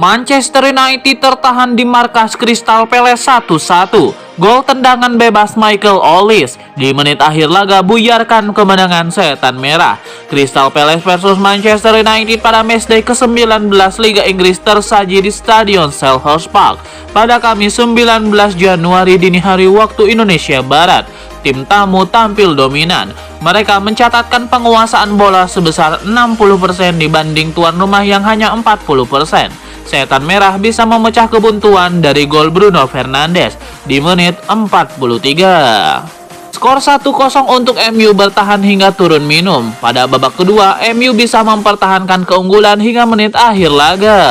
Manchester United tertahan di markas Crystal Palace 1-1. Gol tendangan bebas Michael Olise di menit akhir laga buyarkan kemenangan Setan Merah. Crystal Palace versus Manchester United pada matchday ke-19 Liga Inggris tersaji di Stadion Selhurst Park pada Kamis 19 Januari dini hari waktu Indonesia Barat. Tim tamu tampil dominan. Mereka mencatatkan penguasaan bola sebesar 60% dibanding tuan rumah yang hanya 40%. Setan Merah bisa memecah kebuntuan dari gol Bruno Fernandes di menit 43. Skor 1-0 untuk MU bertahan hingga turun minum. Pada babak kedua, MU bisa mempertahankan keunggulan hingga menit akhir laga.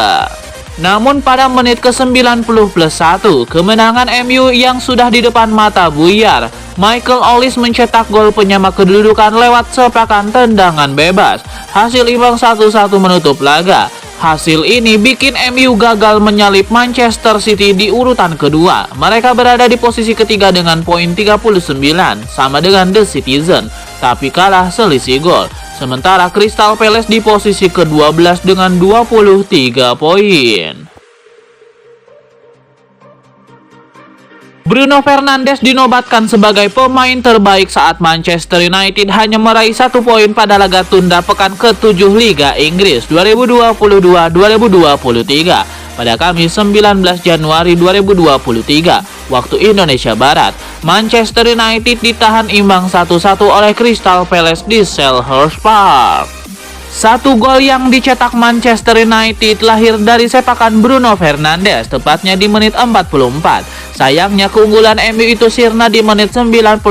Namun pada menit ke-90+1, kemenangan MU yang sudah di depan mata buyar. Michael Olise mencetak gol penyama kedudukan lewat sepakan tendangan bebas. Hasil imbang 1-1 menutup laga. Hasil ini bikin MU gagal menyalip Manchester City di urutan kedua. Mereka berada di posisi ketiga dengan poin 39, sama dengan The Citizen, tapi kalah selisih gol. Sementara Crystal Palace di posisi ke-12 dengan 23 poin. Bruno Fernandes dinobatkan sebagai pemain terbaik saat Manchester United hanya meraih 1 poin pada laga tunda pekan ke-7 Liga Inggris 2022-2023 pada Kamis 19 Januari 2023 waktu Indonesia Barat. Manchester United ditahan imbang 1-1 oleh Crystal Palace di Selhurst Park. 1 gol yang dicetak Manchester United lahir dari sepakan Bruno Fernandes, tepatnya di menit 44. Sayangnya keunggulan MU itu sirna di menit 90+1.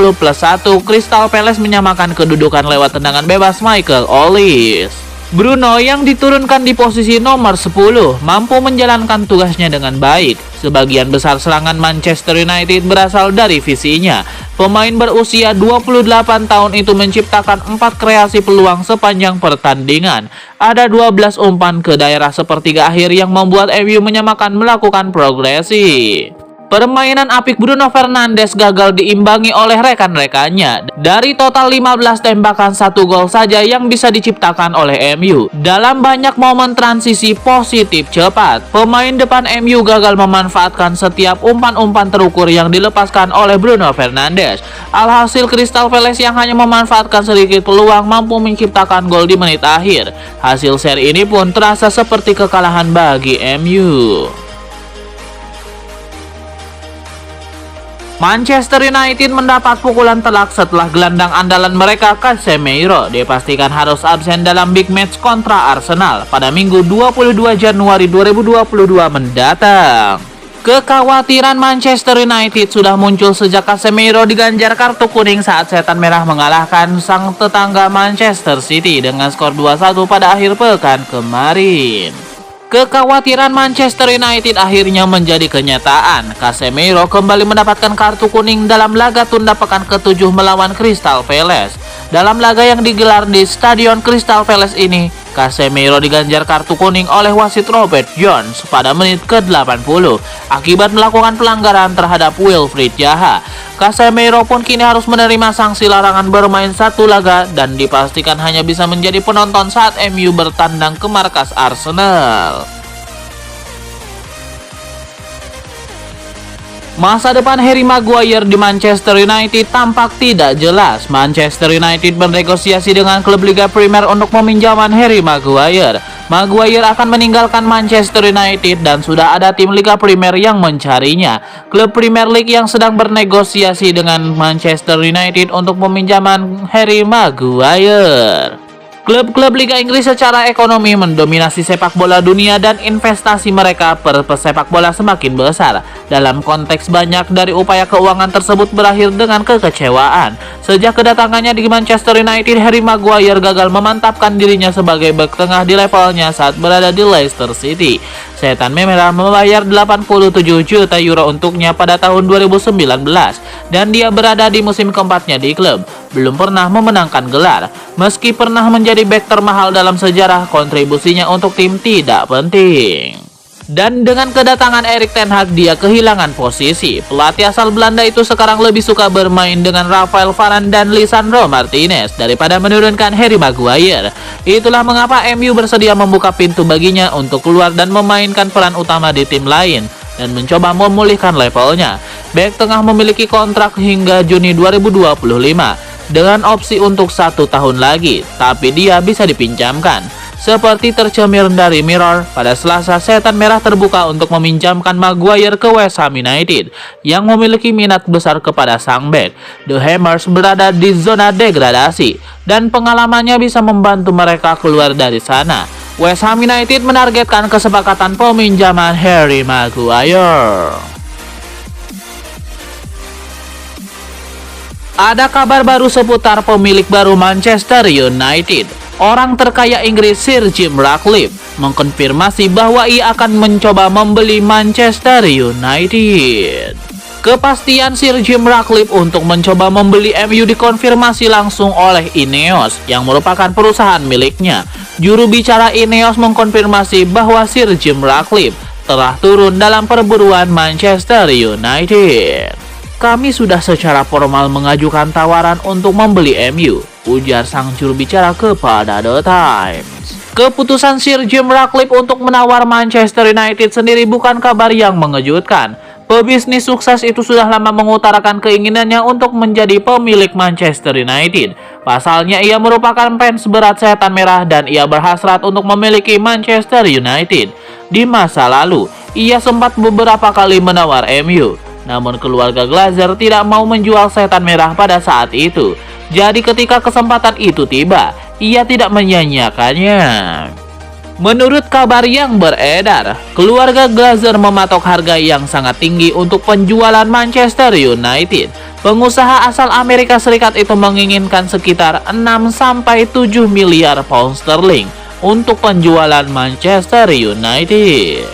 Crystal Palace menyamakan kedudukan lewat tendangan bebas Michael Olise. Bruno yang diturunkan di posisi nomor 10 mampu menjalankan tugasnya dengan baik. Sebagian besar serangan Manchester United berasal dari visinya. Pemain berusia 28 tahun itu menciptakan 4 kreasi peluang sepanjang pertandingan. Ada 12 umpan ke daerah sepertiga akhir yang membuat MU menyamakan melakukan progresi. Permainan apik Bruno Fernandes gagal diimbangi oleh rekan-rekannya. Dari total 15 tembakan, 1 gol saja yang bisa diciptakan oleh MU. Dalam banyak momen transisi positif cepat, pemain depan MU gagal memanfaatkan setiap umpan-umpan terukur yang dilepaskan oleh Bruno Fernandes. Alhasil Crystal Palace yang hanya memanfaatkan sedikit peluang mampu menciptakan gol di menit akhir. Hasil seri ini pun terasa seperti kekalahan bagi MU. Manchester United mendapat pukulan telak setelah gelandang andalan mereka Casemiro dipastikan harus absen dalam big match kontra Arsenal pada Minggu 22 Januari 2022 mendatang. Kekhawatiran Manchester United sudah muncul sejak Casemiro diganjar kartu kuning saat Setan Merah mengalahkan sang tetangga Manchester City dengan skor 2-1 pada akhir pekan kemarin. Kekhawatiran Manchester United akhirnya menjadi kenyataan. Casemiro kembali mendapatkan kartu kuning dalam laga tunda pekan ke-7 melawan Crystal Palace. Dalam laga yang digelar di Stadion Crystal Palace ini, Casemiro diganjar kartu kuning oleh wasit Robert Jones pada menit ke-80 akibat melakukan pelanggaran terhadap Wilfried Zaha. Casemiro pun kini harus menerima sanksi larangan bermain 1 laga dan dipastikan hanya bisa menjadi penonton saat MU bertandang ke markas Arsenal. Masa depan Harry Maguire di Manchester United tampak tidak jelas. Manchester United bernegosiasi dengan klub Liga Premier untuk peminjaman Harry Maguire. Maguire akan meninggalkan Manchester United dan sudah ada tim Liga Premier yang mencarinya. Klub Premier League yang sedang bernegosiasi dengan Manchester United untuk peminjaman Harry Maguire. Klub-klub Liga Inggris secara ekonomi mendominasi sepak bola dunia dan investasi mereka per pesepak bola semakin besar. Dalam konteks banyak dari upaya keuangan tersebut berakhir dengan kekecewaan. Sejak kedatangannya di Manchester United, Harry Maguire gagal memantapkan dirinya sebagai bek tengah di levelnya saat berada di Leicester City. Setan Merah membayar 87 juta euro untuknya pada tahun 2019 dan dia berada di musim keempatnya di klub. Belum pernah memenangkan gelar. Meski pernah menjadi bek termahal dalam sejarah, kontribusinya untuk tim tidak penting. Dan dengan kedatangan Erik ten Hag, dia kehilangan posisi. Pelatih asal Belanda itu sekarang lebih suka bermain dengan Rafael Varane dan Lisandro Martinez daripada menurunkan Harry Maguire. Itulah mengapa MU bersedia membuka pintu baginya untuk keluar dan memainkan peran utama di tim lain dan mencoba memulihkan levelnya. Bek tengah memiliki kontrak hingga Juni 2025 dengan opsi untuk 1 tahun lagi, tapi dia bisa dipinjamkan. Seperti tercemir dari Mirror, pada Selasa Setan Merah terbuka untuk meminjamkan Maguire ke West Ham United yang memiliki minat besar kepada sang bek. The Hammers berada di zona degradasi dan pengalamannya bisa membantu mereka keluar dari sana. West Ham United menargetkan kesepakatan peminjaman Harry Maguire. Ada kabar baru seputar pemilik baru Manchester United. Orang terkaya Inggris Sir Jim Ratcliffe mengkonfirmasi bahwa ia akan mencoba membeli Manchester United. Kepastian Sir Jim Ratcliffe untuk mencoba membeli MU dikonfirmasi langsung oleh Ineos yang merupakan perusahaan miliknya. Juru bicara Ineos mengkonfirmasi bahwa Sir Jim Ratcliffe telah turun dalam perburuan Manchester United. Kami sudah secara formal mengajukan tawaran untuk membeli MU, ujar sang juru bicara kepada The Times. Keputusan Sir Jim Ratcliffe untuk menawar Manchester United sendiri bukan kabar yang mengejutkan. Pebisnis sukses itu sudah lama mengutarakan keinginannya untuk menjadi pemilik Manchester United. Pasalnya ia merupakan fans berat Setan Merah dan ia berhasrat untuk memiliki Manchester United. Di masa lalu, ia sempat beberapa kali menawar MU. Namun keluarga Glazer tidak mau menjual Setan Merah pada saat itu. Jadi ketika kesempatan itu tiba, ia tidak menyia-nyiakannya. Menurut kabar yang beredar, keluarga Glazer mematok harga yang sangat tinggi untuk penjualan Manchester United. Pengusaha asal Amerika Serikat itu menginginkan sekitar 6-7 miliar pound sterling untuk penjualan Manchester United.